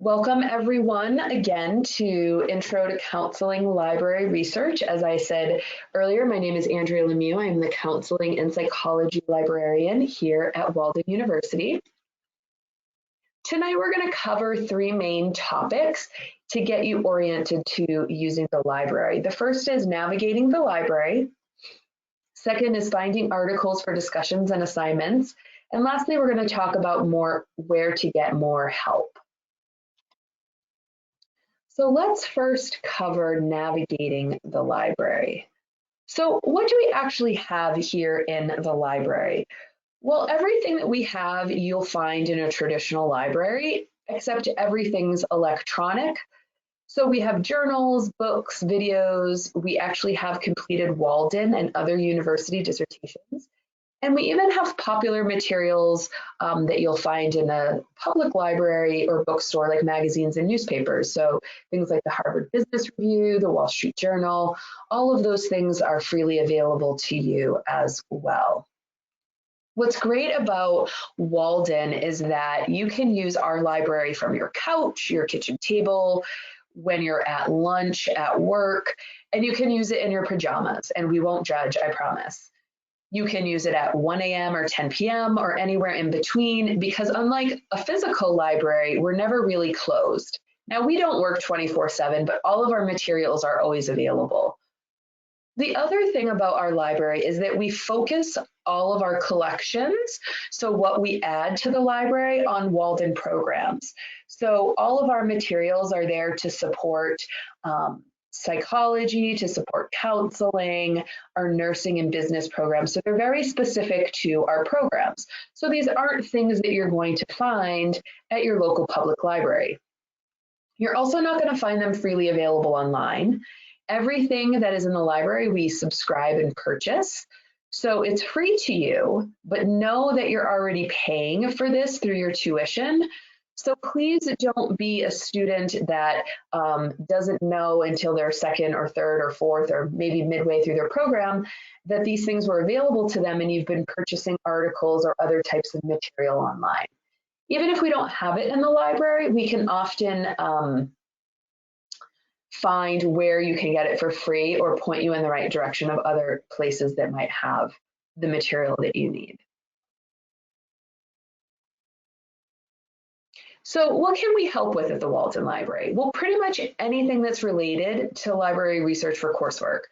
Welcome everyone again to Intro to Counseling Library Research. As I said earlier, my name is Andrea Lemieux. I am the Counseling and Psychology Librarian here at Walden University. Tonight we're going to cover three main topics to get you oriented to using the library. The first is navigating the library. Second is finding articles for discussions and assignments. And lastly, we're going to talk about where to get more help. So let's first cover navigating the library. So what do we actually have here in the library? Well, everything that we have you'll find in a traditional library, except everything's electronic. So we have journals, books, videos. We actually have completed Walden and other university dissertations. And we even have popular materials that you'll find in a public library or bookstore, like magazines and newspapers. So things like the Harvard Business Review, the Wall Street Journal, all of those things are freely available to you as well. What's great about Walden is that you can use our library from your couch, your kitchen table, when you're at lunch, at work, and you can use it in your pajamas, and we won't judge, I promise. You can use it at 1 a.m. or 10 p.m. or anywhere in between, because unlike a physical library, we're never really closed. Now, we don't work 24/7, but all of our materials are always available. The other thing about our library is that we focus all of our collections, so what we add to the library, on Walden programs. So all of our materials are there to support psychology, to support counseling, our nursing and business programs. So they're very specific to our programs. So these aren't things that you're going to find at your local public library. You're also not going to find them freely available online. Everything that is in the library, we subscribe and purchase. So it's free to you, but know that you're already paying for this through your tuition. So please don't be a student that doesn't know until their second or third or fourth or maybe midway through their program that these things were available to them and you've been purchasing articles or other types of material online. Even if we don't have it in the library, we can often find where you can get it for free or point you in the right direction of other places that might have the material that you need. So what can we help with at the Walden Library? Well, pretty much anything that's related to library research for coursework,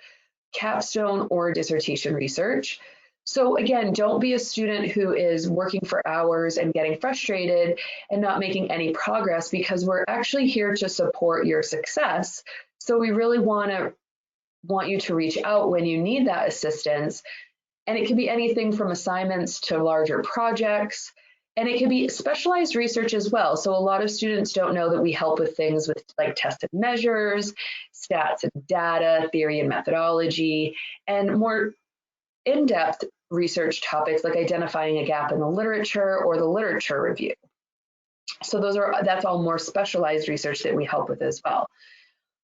capstone or dissertation research. So again, don't be a student who is working for hours and getting frustrated and not making any progress, because we're actually here to support your success. So we really want you to reach out when you need that assistance. And it can be anything from assignments to larger projects. And it can be specialized research as well. So a lot of students don't know that we help with things with like tested measures, stats and data, theory and methodology, and more in-depth research topics like identifying a gap in the literature or the literature review. So that's all more specialized research that we help with as well.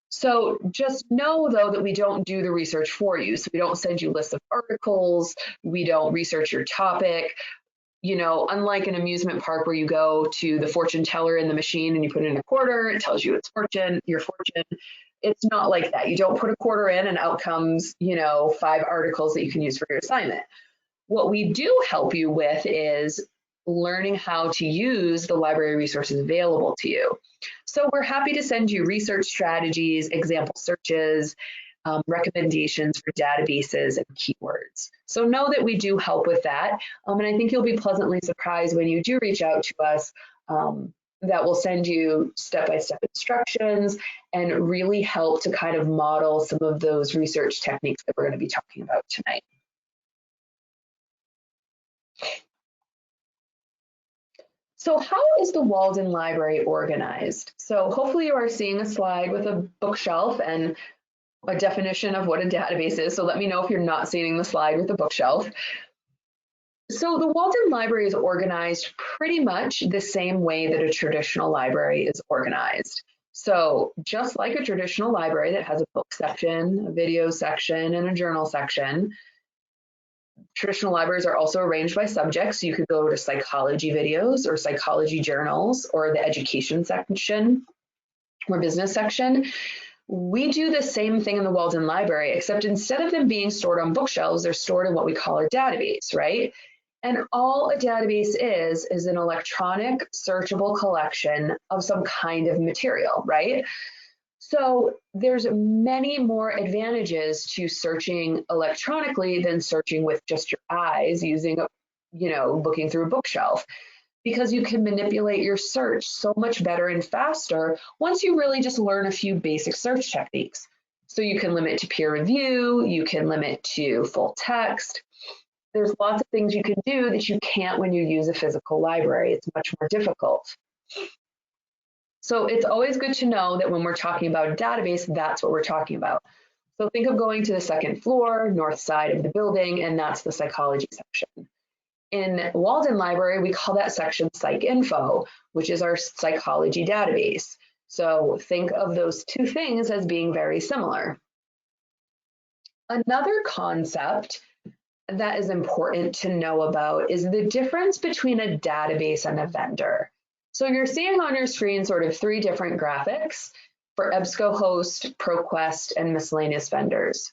So just know, though, that we don't do the research for you. So we don't send you lists of articles. We don't research your topic. You know, unlike an amusement park where you go to the fortune teller in the machine and you put in a quarter, it tells you your fortune. It's not like that. You don't put a quarter in and out comes, 5 articles that you can use for your assignment. What we do help you with is learning how to use the library resources available to you. So we're happy to send you research strategies, example searches, recommendations for databases and keywords. So know that we do help with that. And I think you'll be pleasantly surprised when you do reach out to us that will send you step-by-step instructions and really help to kind of model some of those research techniques that we're going to be talking about tonight. So how is the Walden Library organized? So hopefully you are seeing a slide with a bookshelf and a definition of what a database is. So let me know if you're not seeing the slide with the bookshelf. So the Walden Library is organized pretty much the same way that a traditional library is organized. So just like a traditional library that has a book section, a video section, and a journal section, Traditional libraries are also arranged by subjects. So you could go to psychology videos or psychology journals or the education section or business section. We do the same thing in the Walden Library, except instead of them being stored on bookshelves, they're stored in what we call our database, right? And all a database is an electronic searchable collection of some kind of material, right? So there's many more advantages to searching electronically than searching with just your eyes using, looking through a bookshelf, because you can manipulate your search so much better and faster once you really just learn a few basic search techniques. So you can limit to peer review, you can limit to full text. There's lots of things you can do that you can't when you use a physical library. It's much more difficult. So it's always good to know that when we're talking about a database, that's what we're talking about. So think of going to the second floor, north side of the building, and that's the psychology section. In Walden Library, we call that section Psych Info, which is our psychology database. So think of those two things as being very similar. Another concept that is important to know about is the difference between a database and a vendor. So you're seeing on your screen sort of three different graphics for EBSCOhost, ProQuest, and miscellaneous vendors.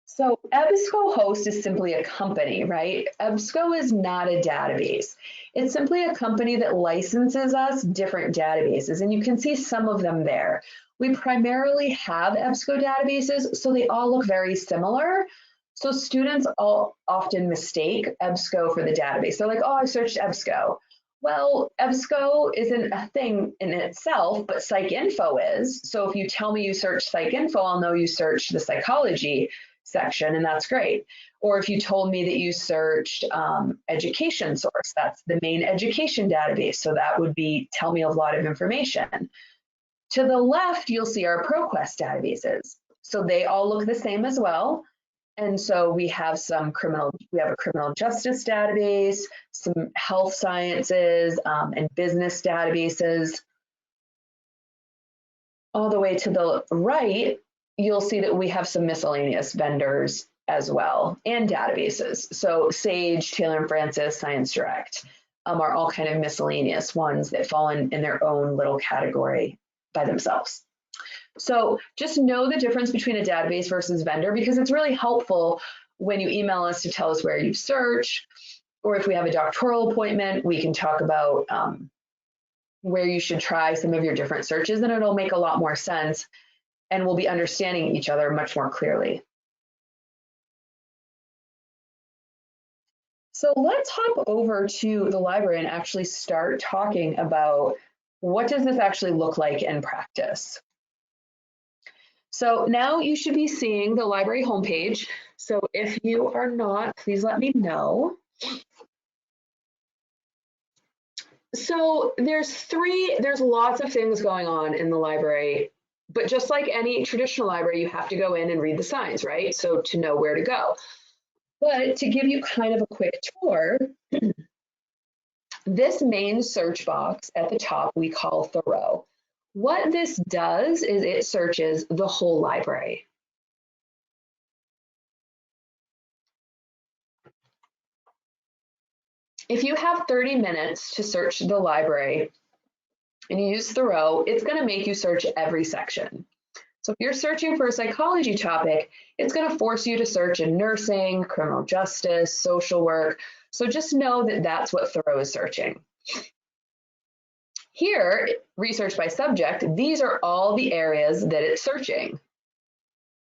So EBSCOhost is simply a company, right? EBSCO is not a database. It's simply a company that licenses us different databases, and you can see some of them there. We primarily have EBSCO databases, so they all look very similar. So students all often mistake EBSCO for the database. They're like, oh, I searched EBSCO. Well, EBSCO isn't a thing in itself, but PsycInfo is. So if you tell me you searched PsycInfo, I'll know you searched the psychology section, and that's great. Or if you told me that you searched Education Source, that's the main education database. So that would be tell me a lot of information. To the left, you'll see our ProQuest databases. So they all look the same as well. And so we have a criminal justice database, some health sciences and business databases. All the way to the right, you'll see that we have some miscellaneous vendors as well and databases. So Sage, Taylor and Francis, Science Direct are all kind of miscellaneous ones that fall in their own little category by themselves. So just know the difference between a database versus vendor, because it's really helpful when you email us to tell us where you search, or if we have a doctoral appointment, we can talk about where you should try some of your different searches, and it'll make a lot more sense, and we'll be understanding each other much more clearly. So let's hop over to the library and actually start talking about what does this actually look like in practice. So now you should be seeing the library homepage. So if you are not, please let me know. So there's lots of things going on in the library, but just like any traditional library, you have to go in and read the signs, right? So to know where to go. But to give you kind of a quick tour, this main search box at the top we call Thoreau. What this does is it searches the whole library. If you have 30 minutes to search the library and you use Thoreau, it's going to make you search every section. So if you're searching for a psychology topic, it's going to force you to search in nursing, criminal justice, social work. So just know that that's what Thoreau is searching. Here, research by subject, these are all the areas that it's searching.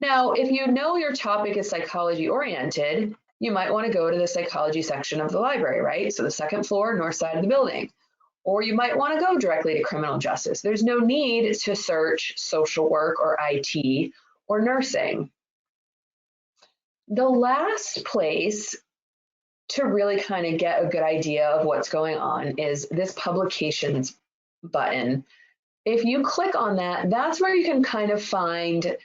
Now, if you know your topic is psychology oriented, you might want to go to the psychology section of the library, right? So the second floor, north side of the building. Or you might want to go directly to criminal justice. There's no need to search social work or IT or nursing. The last place to really kind of get a good idea of what's going on is this publications button. If you click on that, that's where you can kind of find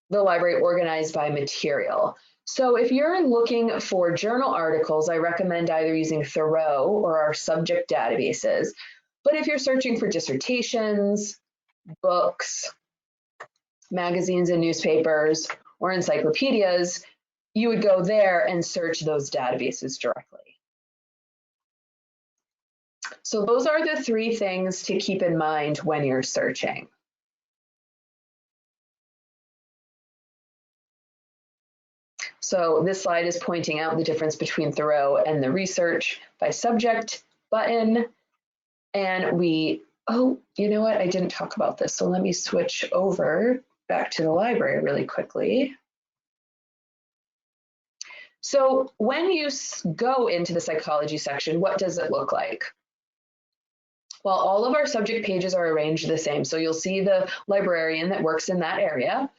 the library organized by material. So if you're looking for journal articles, I recommend either using Thoreau or our subject databases. But if you're searching for dissertations, books, magazines and newspapers, or encyclopedias, you would go there and search those databases directly. So those are the 3 things to keep in mind when you're searching. So this slide is pointing out the difference between Thoreau and the research by subject button. And oh, you know what? I didn't talk about this. So let me switch over back to the library really quickly. So when you go into the psychology section, what does it look like? Well, all of our subject pages are arranged the same. So you'll see the librarian that works in that area.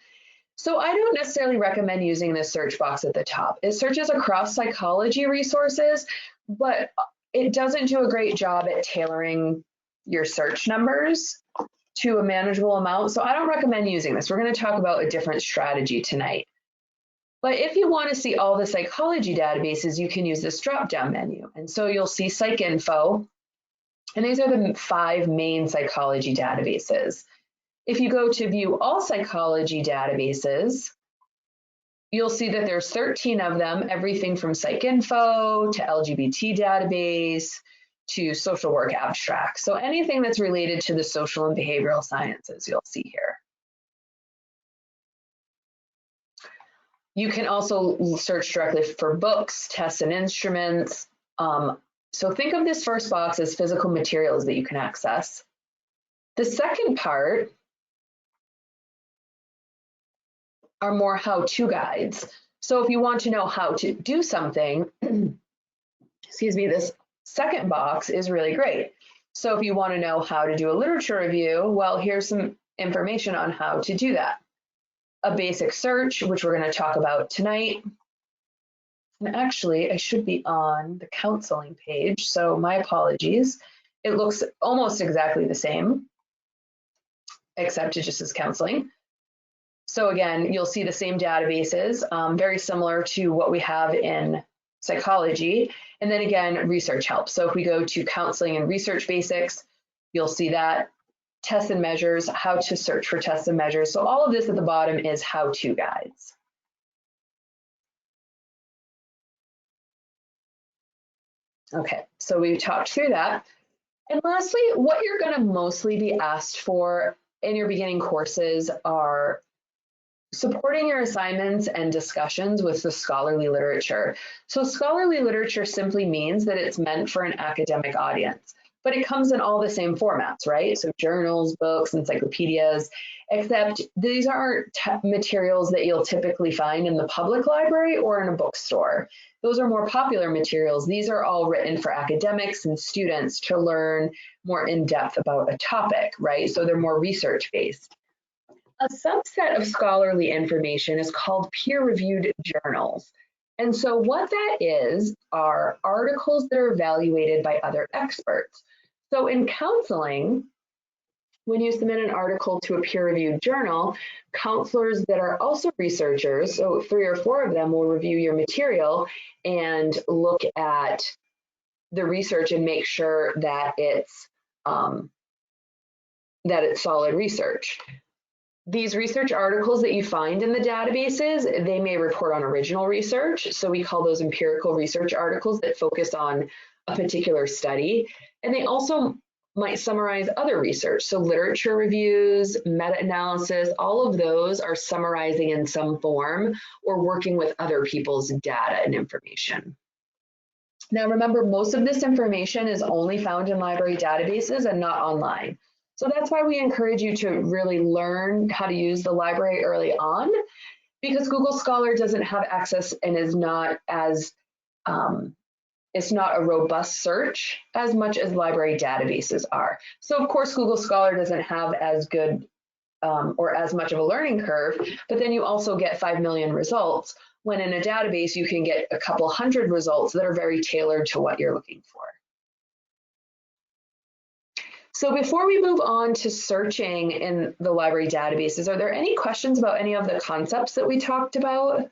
So I don't necessarily recommend using this search box at the top. It searches across psychology resources, but it doesn't do a great job at tailoring your search numbers to a manageable amount. So I don't recommend using this. We're going to talk about a different strategy tonight. But if you want to see all the psychology databases, you can use this drop-down menu. And so you'll see PsycInfo, and these are the 5 main psychology databases. If you go to view all psychology databases, you'll see that there's 13 of them, everything from PsycInfo to LGBT database to social work abstract. So anything that's related to the social and behavioral sciences, you'll see here. You can also search directly for books, tests, and instruments. So think of this first box as physical materials that you can access. The second part are more how-to guides. So if you want to know how to do something, excuse me, this second box is really great. So if you want to know how to do a literature review, well, here's some information on how to do that. A basic search, which we're going to talk about tonight. And actually, I should be on the counseling page, so my apologies. It looks almost exactly the same, except it just is counseling. So again, you'll see the same databases, very similar to what we have in psychology. And then again, research help. So if we go to counseling and research basics, you'll see that. Tests and measures, how to search for tests and measures. So all of this at the bottom is how-to guides. Okay, so we've talked through that. And lastly, what you're going to mostly be asked for in your beginning courses are supporting your assignments and discussions with the scholarly literature. So scholarly literature simply means that it's meant for an academic audience, but it comes in all the same formats, right? So journals, books, encyclopedias, except these aren't materials that you'll typically find in the public library or in a bookstore. Those are more popular materials. These are all written for academics and students to learn more in depth about a topic, right? So they're more research-based. A subset of scholarly information is called peer-reviewed journals. And so what that is are articles that are evaluated by other experts. So in counseling, when you submit an article to a peer-reviewed journal, counselors that are also researchers, so 3 or 4 of them will review your material and look at the research and make sure that it's solid research. These research articles that you find in the databases, they may report on original research. So we call those empirical research articles that focus on a particular study. And they also might summarize other research. So literature reviews, meta-analysis, all of those are summarizing in some form or working with other people's data and information. Now remember, most of this information is only found in library databases and not online. So that's why we encourage you to really learn how to use the library early on, because Google Scholar doesn't have access and is not as, it's not a robust search as much as library databases are. So of course, Google Scholar doesn't have as good or as much of a learning curve, but then you also get 5 million results, when in a database, you can get a couple hundred results that are very tailored to what you're looking for. So before we move on to searching in the library databases, are there any questions about any of the concepts that we talked about?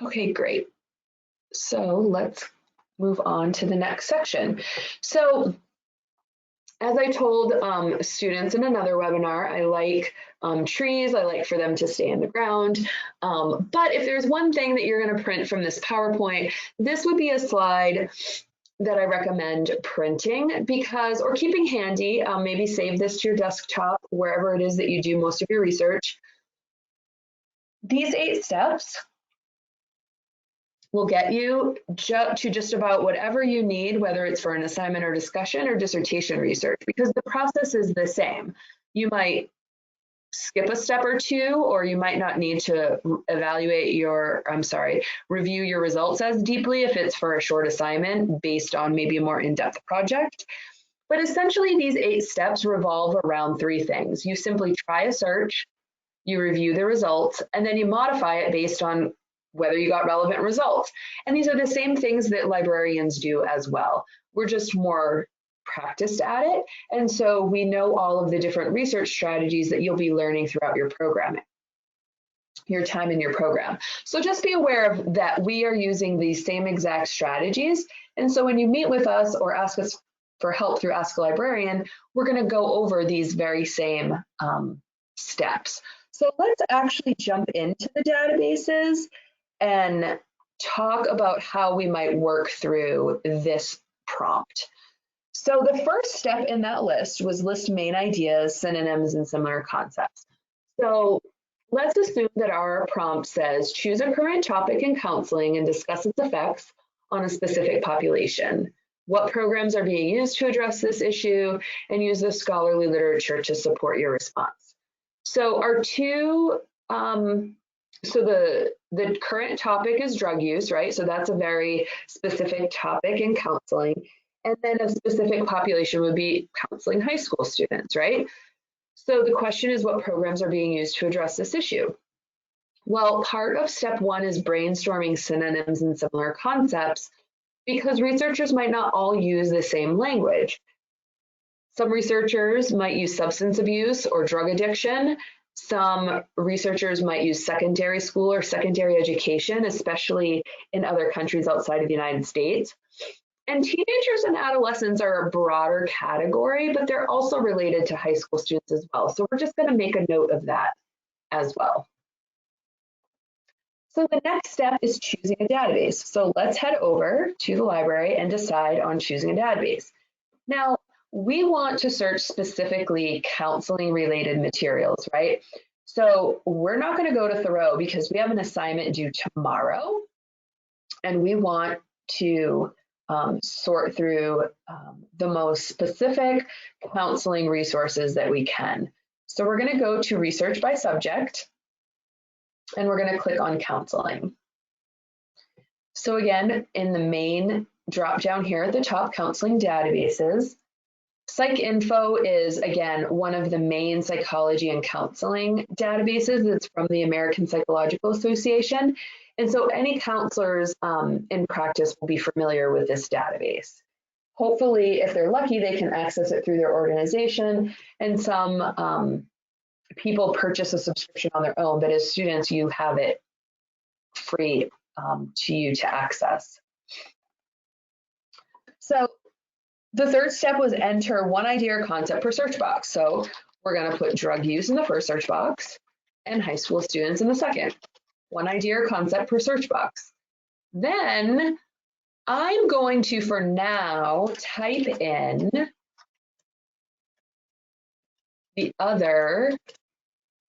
Okay, great. So let's move on to the next section. So as I told students in another webinar, I like trees. I like for them to stay in the ground. But if there's one thing that you're going to print from this PowerPoint, this would be a slide that I recommend printing because, or keeping handy, maybe save this to your desktop, wherever it is that you do most of your research. These 8 steps will get you to just about whatever you need, whether it's for an assignment or discussion or dissertation research, because the process is the same. You might skip a step or two, or you might not need to review your results as deeply if it's for a short assignment based on maybe a more in-depth project. But essentially these 8 steps revolve around 3 things. You simply try a search, you review the results, and then you modify it based on whether you got relevant results. And these are the same things that librarians do as well. We're just more practiced at it. And so we know all of the different research strategies that you'll be learning throughout your programming, your time in your program. So just be aware of that we are using these same exact strategies. And so when you meet with us or ask us for help through Ask a Librarian, we're going to go over these very same steps. So let's actually jump into the databases and talk about how we might work through this prompt. So the first step in that list was list main ideas, synonyms, and similar concepts. So let's assume that our prompt says, choose a current topic in counseling and discuss its effects on a specific population. What programs are being used to address this issue, and use the scholarly literature to support your response. So our two, the current topic is drug use, right? So that's a very specific topic in counseling. And then a specific population would be counseling high school students, right? So the question is, what programs are being used to address this issue? Well, part of step 1 is brainstorming synonyms and similar concepts, because researchers might not all use the same language. Some researchers might use substance abuse or drug addiction. Some researchers might use secondary school or secondary education, especially in other countries outside of the United States. And teenagers and adolescents are a broader category, but they're also related to high school students as well. So we're just going to make a note of that as well. So the next step is choosing a database. So let's head over to the library and decide on choosing a database. Now, we want to search specifically counseling related materials, right? So we're not going to go to Thoreau because we have an assignment due tomorrow, and we want to sort through the most specific counseling resources that we can. So we're going to go to research by subject, and we're going to click on counseling. So again, in the main drop down here at the top, counseling databases, PsycInfo is, again, one of the main psychology and counseling databases. It's from the American Psychological Association. And so any counselors in practice will be familiar with this database. Hopefully, if they're lucky, they can access it through their organization. And some people purchase a subscription on their own, but as students, you have it free to you to access. So the third step was enter one idea or concept per search box. So we're going to put drug use in the first search box and high school students in the second. One idea or concept per search box. Then I'm going to, for now, type in the other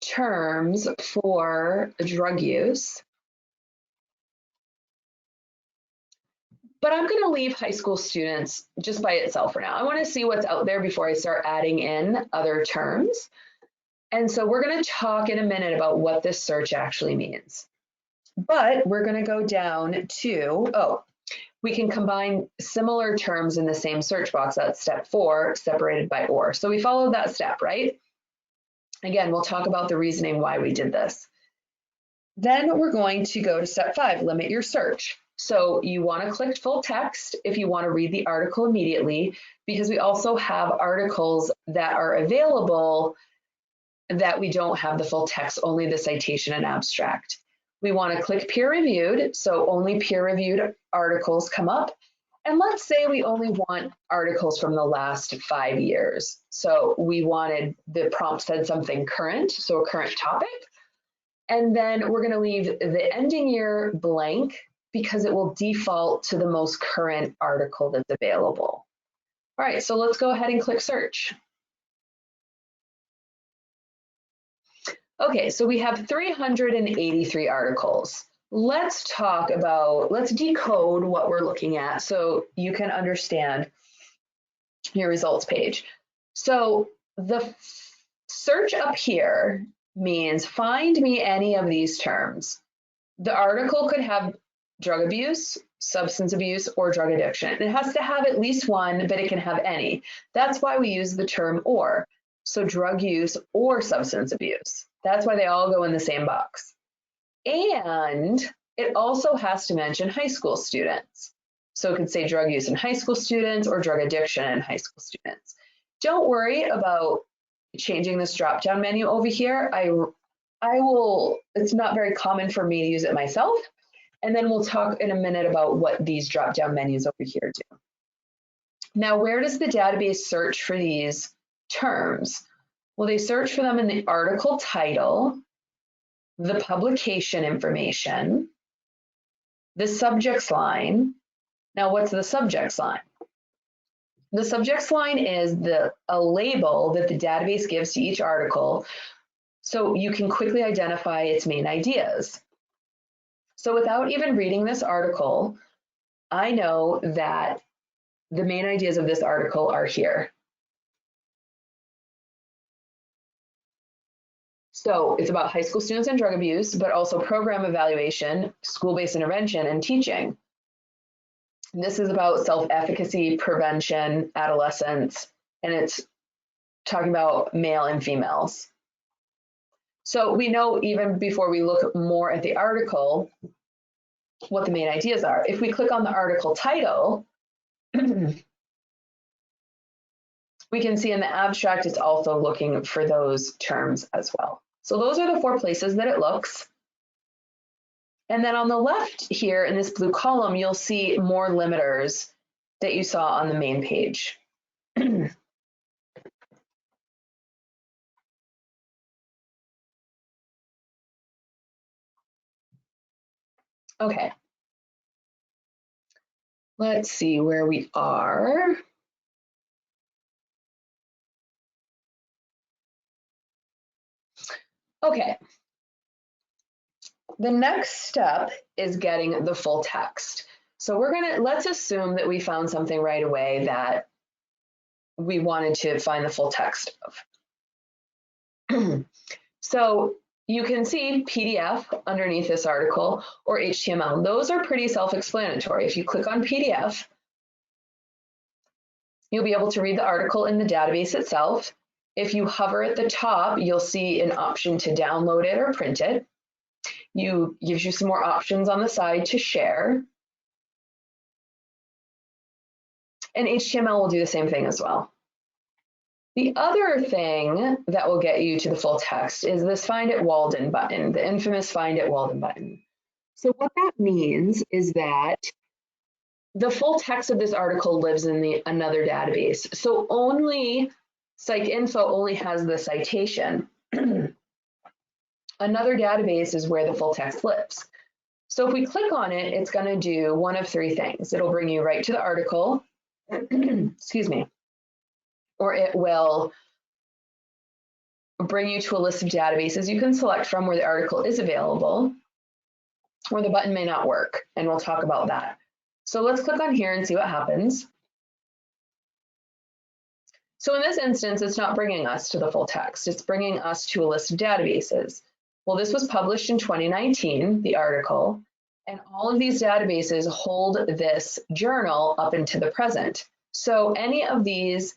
terms for drug use. But I'm going to leave high school students just by itself for now. I want to see what's out there before I start adding in other terms. And so we're going to talk in a minute about what this search actually means. But we're going to go down to, we can combine similar terms in the same search box. That's step 4, separated by or. So we followed that step, right? Again, we'll talk about the reasoning why we did this. Then we're going to go to step 5, limit your search. So you want to click full text if you want to read the article immediately, because we also have articles that are available that we don't have the full text, only the citation and abstract. We want to click peer reviewed, so only peer reviewed articles come up. And let's say we only want articles from the last 5 years. So we wanted, the prompt said something current, so a current topic. And then we're going to leave the ending year blank because it will default to the most current article that's available. All right, so let's go ahead and click search. Okay, so we have 383 articles. Let's decode what we're looking at so you can understand your results page. So the search up here means find me any of these terms. The article could have drug abuse, substance abuse, or drug addiction. It has to have at least one, but it can have any. That's why we use the term or. So drug use or substance abuse. That's why they all go in the same box. And it also has to mention high school students. So it could say drug use in high school students or drug addiction in high school students. Don't worry about changing this drop-down menu over here. I will, it's not very common for me to use it myself. And then we'll talk in a minute about what these drop-down menus over here do. Now, where does the database search for these terms? Well, they search for them in the article title, the publication information, the subjects line. Now, what's the subjects line? The subjects line is a label that the database gives to each article so you can quickly identify its main ideas. So without even reading this article, I know that the main ideas of this article are here. So it's about high school students and drug abuse, but also program evaluation, school-based intervention, and teaching. And this is about self-efficacy, prevention, adolescence, and it's talking about male and females. So we know even before we look more at the article, what the main ideas are. If we click on the article title, we can see in the abstract, it's also looking for those terms as well. So those are the 4 places that it looks. And then on the left here in this blue column, you'll see more limiters that you saw on the main page. Okay. Let's see where we are. Okay. The next step is getting the full text. So let's assume that we found something right away that we wanted to find the full text of. So you can see PDF underneath this article or HTML. Those are pretty self-explanatory. If you click on PDF, you'll be able to read the article in the database itself. If you hover at the top, you'll see an option to download it or print it. Gives you some more options on the side to share. And HTML will do the same thing as well. The other thing that will get you to the full text is this Find at Walden button, the infamous Find at Walden button. So what that means is that the full text of this article lives in another database. So only PsycInfo only has the citation. Another database is where the full text lives. So if we click on it, it's going to do one of 3 things. It'll bring you right to the article, excuse me, or it will bring you to a list of databases you can select from where the article is available, or the button may not work, and we'll talk about that. So let's click on here and see what happens. So in this instance, it's not bringing us to the full text. It's bringing us to a list of databases. Well, this was published in 2019, the article, and all of these databases hold this journal up into the present. So any of these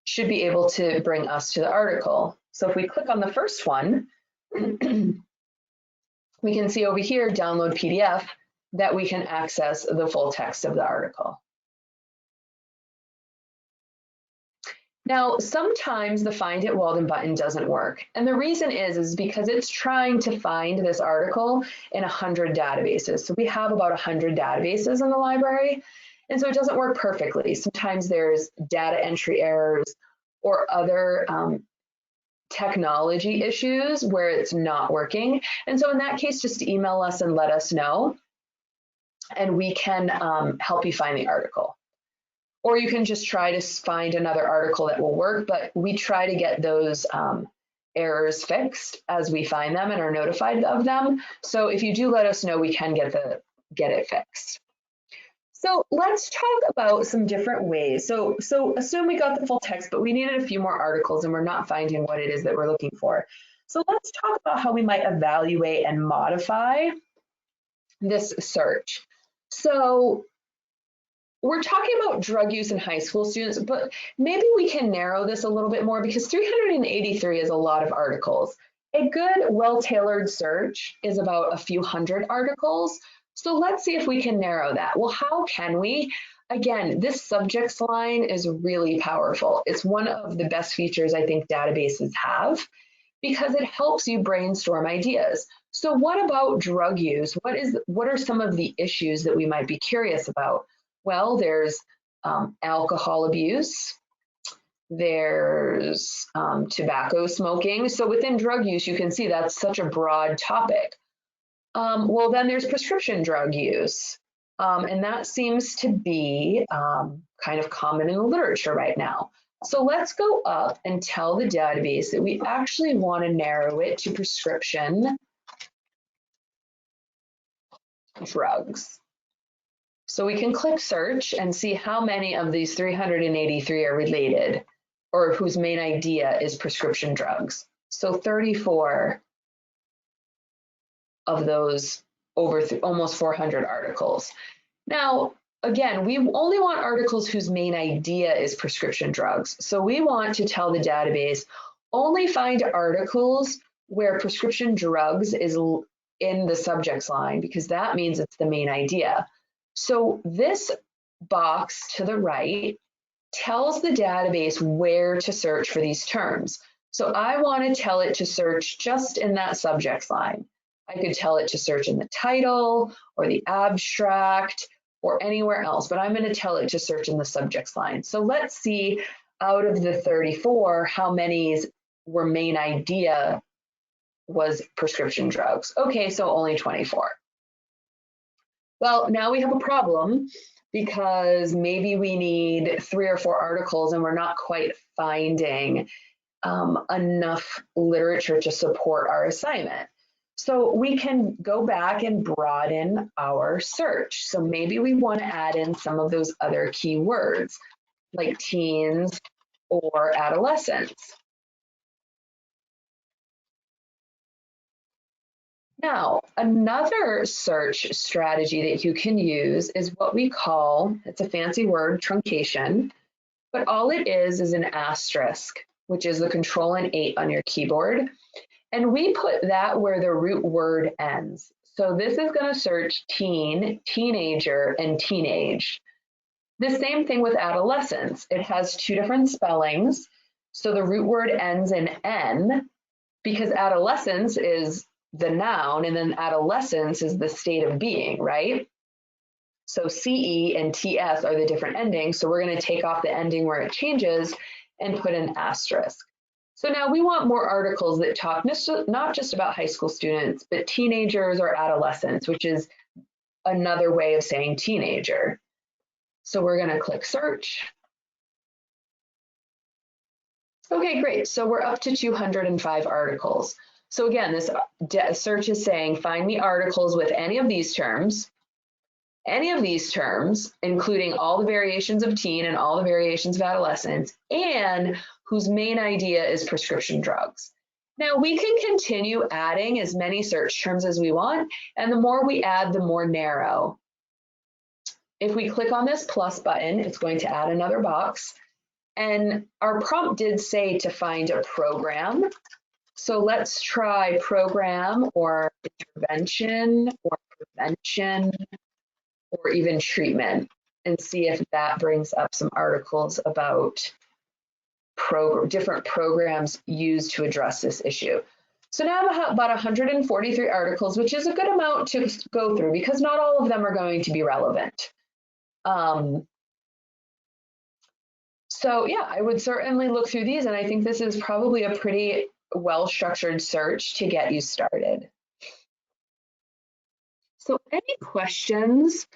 should be able to bring us to the article. So if we click on the first one, we can see over here, download PDF, that we can access the full text of the article. Now, sometimes the Find at Walden button doesn't work. And the reason is because it's trying to find this article in 100 databases. So we have about 100 databases in the library. And so it doesn't work perfectly. Sometimes there's data entry errors or other technology issues where it's not working. And so in that case, just email us and let us know, and we can help you find the article. Or you can just try to find another article that will work, but we try to get those errors fixed as we find them and are notified of them. So if you do let us know, we can get it fixed. So let's talk about some different ways. So assume we got the full text, but we needed a few more articles and we're not finding what it is that we're looking for. So let's talk about how we might evaluate and modify this search. So we're talking about drug use in high school students, but maybe we can narrow this a little bit more because 383 is a lot of articles. A good, well-tailored search is about a few hundred articles. So let's see if we can narrow that. Well, how can we? Again, this subjects line is really powerful. It's one of the best features I think databases have because it helps you brainstorm ideas. So what about drug use? What are some of the issues that we might be curious about? Well, there's alcohol abuse, there's tobacco smoking. So within drug use, you can see that's such a broad topic. Well, then there's prescription drug use. And that seems to be kind of common in the literature right now. So let's go up and tell the database that we actually want to narrow it to prescription drugs. So we can click search and see how many of these 383 are related or whose main idea is prescription drugs. So 34 of those over almost 400 articles. Now, again, we only want articles whose main idea is prescription drugs. So we want to tell the database, only find articles where prescription drugs is in the subjects line because that means it's the main idea. So this box to the right tells the database where to search for these terms. So I want to tell it to search just in that subjects line. I could tell it to search in the title or the abstract or anywhere else, but I'm going to tell it to search in the subjects line. So let's see out of the 34, how many were main idea was prescription drugs. Okay, so only 24. Well, now we have a problem because maybe we need 3 or 4 articles and we're not quite finding enough literature to support our assignment. So we can go back and broaden our search. So maybe we want to add in some of those other keywords like teens or adolescents. Now, another search strategy that you can use is what we call, it's a fancy word, truncation, but all it is an asterisk, which is the Control and 8 on your keyboard. And we put that where the root word ends. So this is going to search teen, teenager, and teenage. The same thing with adolescence. It has 2 different spellings. So the root word ends in N because adolescence is the noun and then adolescence is the state of being, right? So CE and TS are the different endings. So we're going to take off the ending where it changes and put an asterisk. So now we want more articles that talk not just about high school students, but teenagers or adolescents, which is another way of saying teenager. So we're going to click search. Okay, great. So we're up to 205 articles. So again, this search is saying, find me articles with any of these terms, including all the variations of teen and all the variations of adolescence, and whose main idea is prescription drugs. Now we can continue adding as many search terms as we want, and the more we add, the more narrow. If we click on this plus button, it's going to add another box. And our prompt did say to find a program. So let's try program or intervention or prevention or even treatment and see if that brings up some articles about different programs used to address this issue. So now I have about 143 articles, which is a good amount to go through because not all of them are going to be relevant. So yeah, I would certainly look through these, and I think this is probably a pretty well-structured search to get you started. So any questions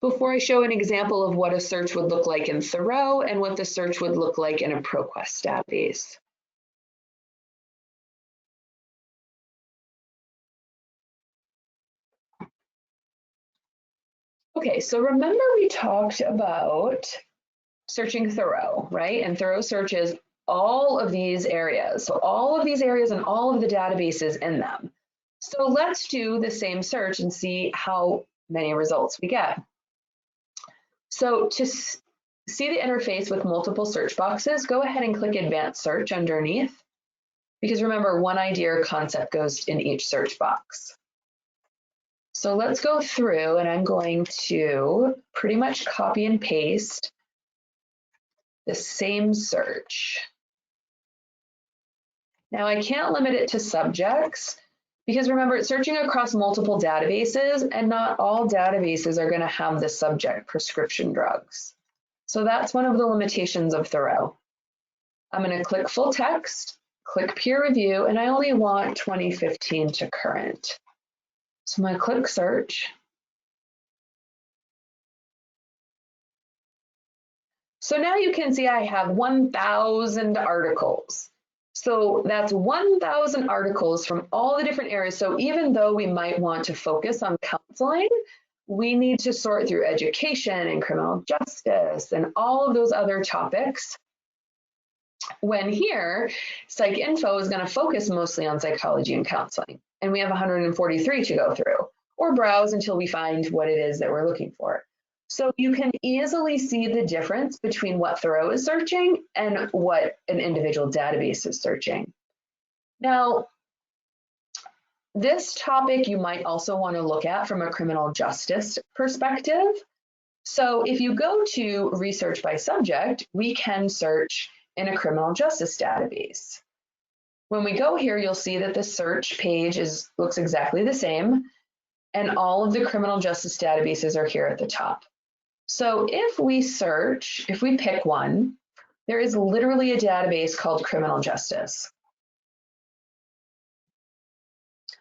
before I show an example of what a search would look like in Thoreau and what the search would look like in a ProQuest database? Okay, so remember we talked about searching Thoreau, right? And Thoreau searches all of these areas. So all of these areas and all of the databases in them. So let's do the same search and see how many results we get. So to see the interface with multiple search boxes, go ahead and click Advanced Search underneath, because remember, one idea or concept goes in each search box. So let's go through, and I'm going to pretty much copy and paste the same search. Now I can't limit it to subjects, because remember, it's searching across multiple databases, and not all databases are going to have the subject prescription drugs. So that's one of the limitations of Thoreau. I'm going to click full text, click peer review, and I only want 2015 to current. So I'm going to click search. So now you can see I have 1,000 articles. So that's 1,000 articles from all the different areas. So even though we might want to focus on counseling, we need to sort through education and criminal justice and all of those other topics. When here, PsycInfo is going to focus mostly on psychology and counseling. And we have 143 to go through, or browse until we find what it is that we're looking for. So you can easily see the difference between what Thoreau is searching and what an individual database is searching. Now, this topic you might also want to look at from a criminal justice perspective. So if you go to research by subject, we can search in a criminal justice database. When we go here, you'll see that the search page looks exactly the same, and all of the criminal justice databases are here at the top. So if we search, if we pick one, there is literally a database called criminal justice.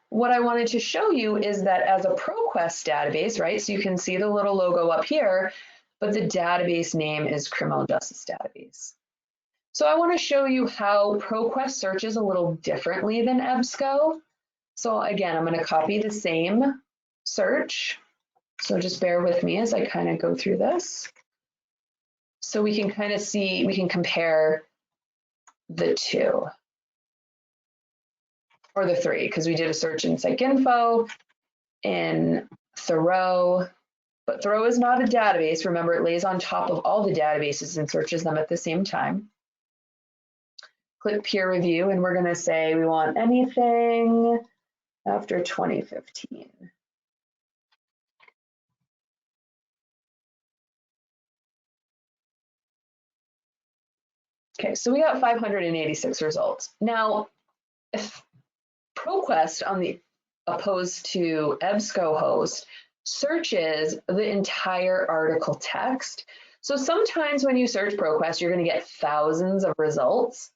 What I wanted to show you is that as a ProQuest database, right, so you can see the little logo up here, but the database name is criminal justice database. So I want to show you how ProQuest searches a little differently than EBSCO. So again, I'm going to copy the same search. So just bear with me as I kind of go through this. So we can kind of see, we can compare the two, or the three, because we did a search in PsycInfo, in Thoreau, but Thoreau is not a database. Remember, it lays on top of all the databases and searches them at the same time. Click peer review, and we're going to say we want anything after 2015. Okay, so we got 586 results. Now, if ProQuest, on the opposed to EBSCO host, searches the entire article text. So sometimes when you search ProQuest, you're going to get thousands of results.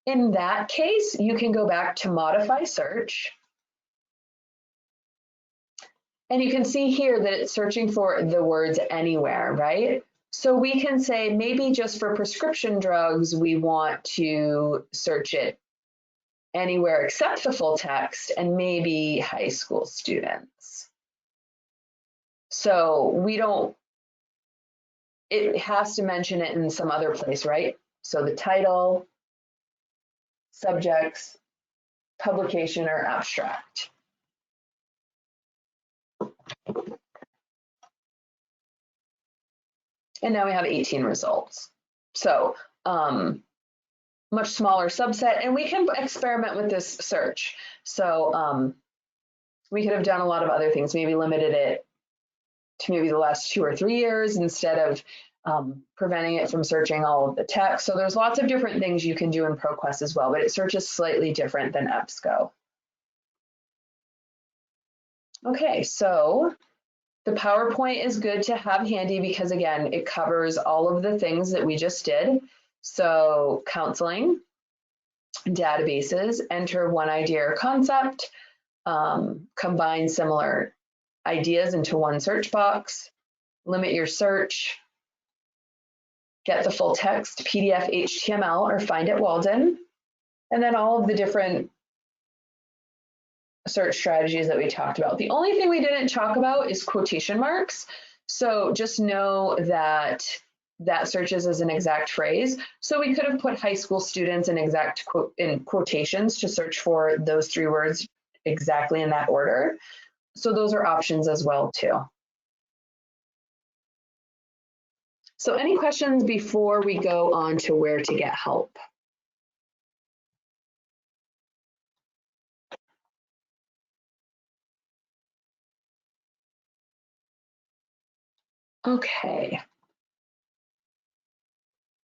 In that case, you can go back to modify search. And you can see here that it's searching for the words anywhere, right? So we can say maybe just for prescription drugs, we want to search it anywhere except the full text, and maybe high school students. So we don't, it has to mention it in some other place, right? So the title, subjects, publication, or abstract. And now we have 18 results. So much smaller subset, and we can experiment with this search. So we could have done a lot of other things, maybe limited it to maybe the last 2 or 3 years instead of preventing it from searching all of the text. So there's lots of different things you can do in ProQuest as well, but it searches slightly different than EBSCO. Okay, so The PowerPoint is good to have handy because, again, it covers all of the things that we just did. So counseling, databases, enter one idea or concept, combine similar ideas into one search box, limit your search, get the full text, PDF, HTML, or find at Walden, and then all of the different search strategies that we talked about. The only thing we didn't talk about is quotation marks. So just know that that searches as an exact phrase. So we could have put high school students in quotations to search for those 3 words exactly in that order. So those are options as well too. So any questions before we go on to where to get help? Okay.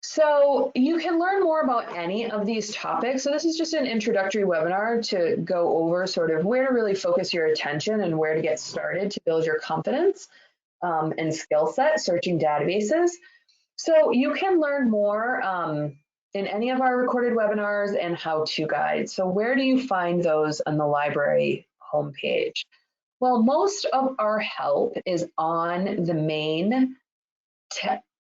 So you can learn more about any of these topics. So this is just an introductory webinar to go over sort of where to really focus your attention and where to get started to build your confidence and skill set searching databases. So you can learn more in any of our recorded webinars and how-to guides. So where do you find those on the library homepage? Well, most of our help is on the main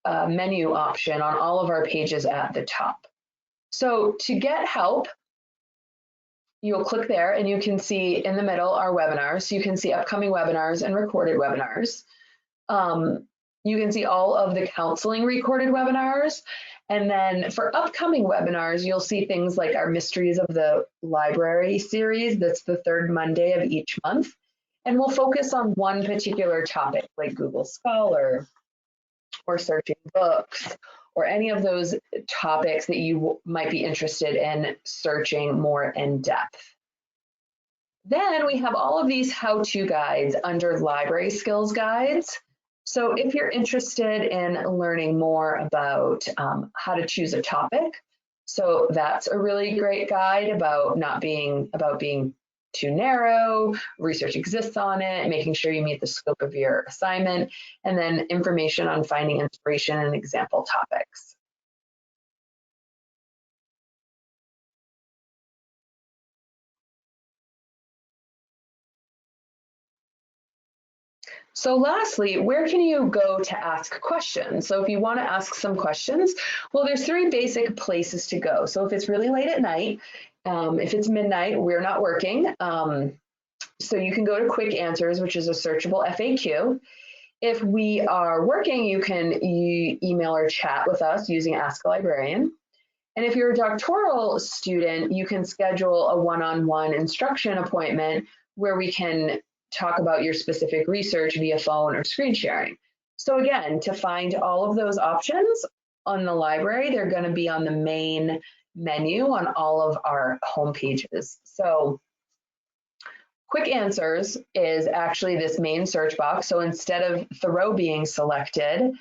menu option on all of our pages at the top. So to get help, you'll click there and you can see in the middle our webinars. So you can see upcoming webinars and recorded webinars. You can see all of the counseling recorded webinars. And then for upcoming webinars, you'll see things like our Mysteries of the Library series. That's the 3rd Monday of each month. And we'll focus on one particular topic like Google Scholar or searching books or any of those topics that you might be interested in searching more in depth. Then we have all of these how-to guides under library skills guides. So if you're interested in learning more about how to choose a topic, so that's a really great guide about being too narrow, research exists on it, making sure you meet the scope of your assignment, and then information on finding inspiration and example topics. So lastly, where can you go to ask questions? So if you want to ask some questions, well, there's 3 basic places to go. So if it's really late at night, if it's midnight, we're not working. So you can go to Quick Answers, which is a searchable FAQ. If we are working, you can email or chat with us using Ask a Librarian. And if you're a doctoral student, you can schedule a one-on-one instruction appointment where we can talk about your specific research via phone or screen sharing. So again, to find all of those options on the library, they're going to be on the main menu on all of our home pages. So Quick Answers is actually this main search box. So instead of Thoreau being selected,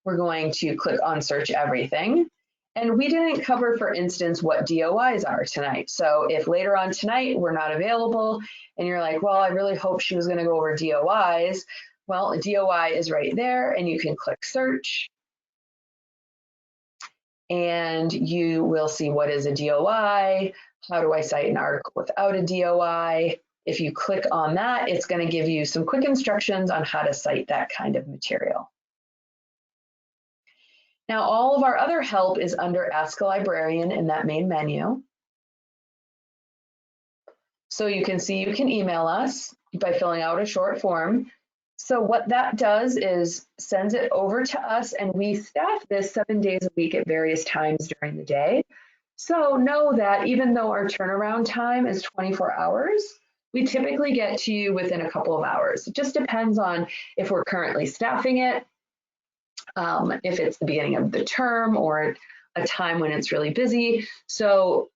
we're going to click on Search Everything. And we didn't cover, for instance, what DOIs are tonight. So if later on tonight we're not available and you're like, well, I really hope she was going to go over DOIs. Well, a DOI is right there and you can click search. And you will see what is a DOI, how do I cite an article without a DOI. If you click on that, it's going to give you some quick instructions on how to cite that kind of material. Now, all of our other help is under Ask a Librarian in that main menu. So you can see you can email us by filling out a short form. So what that does is sends it over to us, and we staff this 7 days a week at various times during the day. So know that even though our turnaround time is 24 hours, we typically get to you within a couple of hours. It just depends on if we're currently staffing it, if it's the beginning of the term or a time when it's really busy. So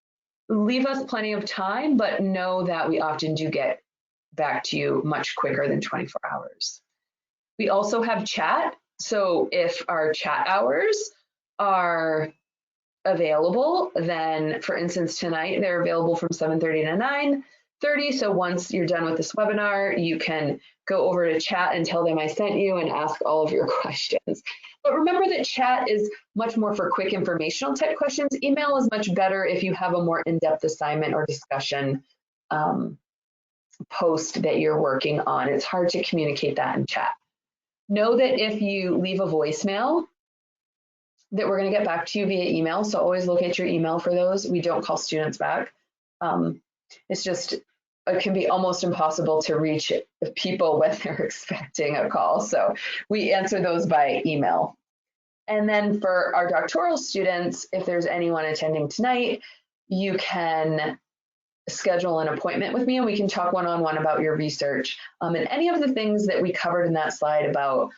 leave us plenty of time, but know that we often do get back to you much quicker than 24 hours. We also have chat. So if our chat hours are available, then for instance, tonight they're available from 7:30 to 6:30. So once you're done with this webinar, you can go over to chat and tell them I sent you and ask all of your questions. But remember that chat is much more for quick informational type questions. Email is much better if you have a more in-depth assignment or discussion post that you're working on. It's hard to communicate that in chat. Know that if you leave a voicemail, that we're going to get back to you via email. So always locate your email for those. We don't call students back. It's just, it can be almost impossible to reach people when they're expecting a call. So we answer those by email. And then for our doctoral students, if there's anyone attending tonight, you can schedule an appointment with me and we can talk one-on-one about your research and any of the things that we covered in that slide about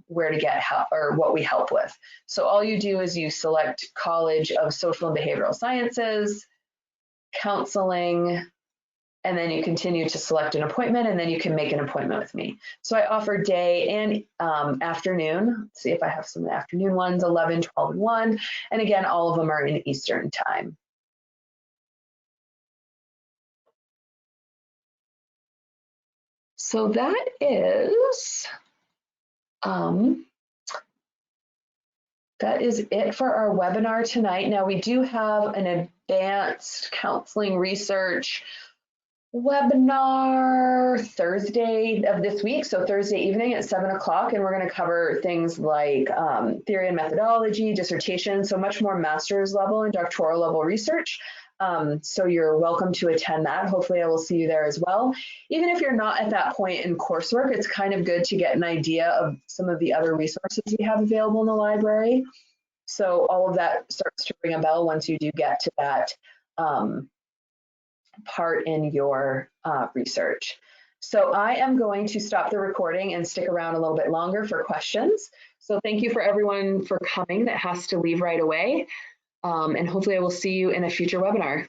where to get help or what we help with. So all you do is you select College of Social and Behavioral Sciences, Counseling, and then you continue to select an appointment and then you can make an appointment with me. So I offer day and afternoon. Let's see if I have some afternoon ones, 11, 12, and 1. And again, all of them are in Eastern time. So that is it for our webinar tonight. Now we do have an advanced counseling research webinar Thursday of this week, so Thursday evening at 7 o'clock, and we're going to cover things like theory and methodology, dissertation, so much more master's level and doctoral level research. So you're welcome to attend that. Hopefully I will see you there as well. Even if you're not at that point in coursework, it's kind of good to get an idea of some of the other resources we have available in the library. So all of that starts to ring a bell once you do get to that part in your research. So I am going to stop the recording and stick around a little bit longer for questions. So thank you for everyone for coming that has to leave right away. And hopefully I will see you in a future webinar.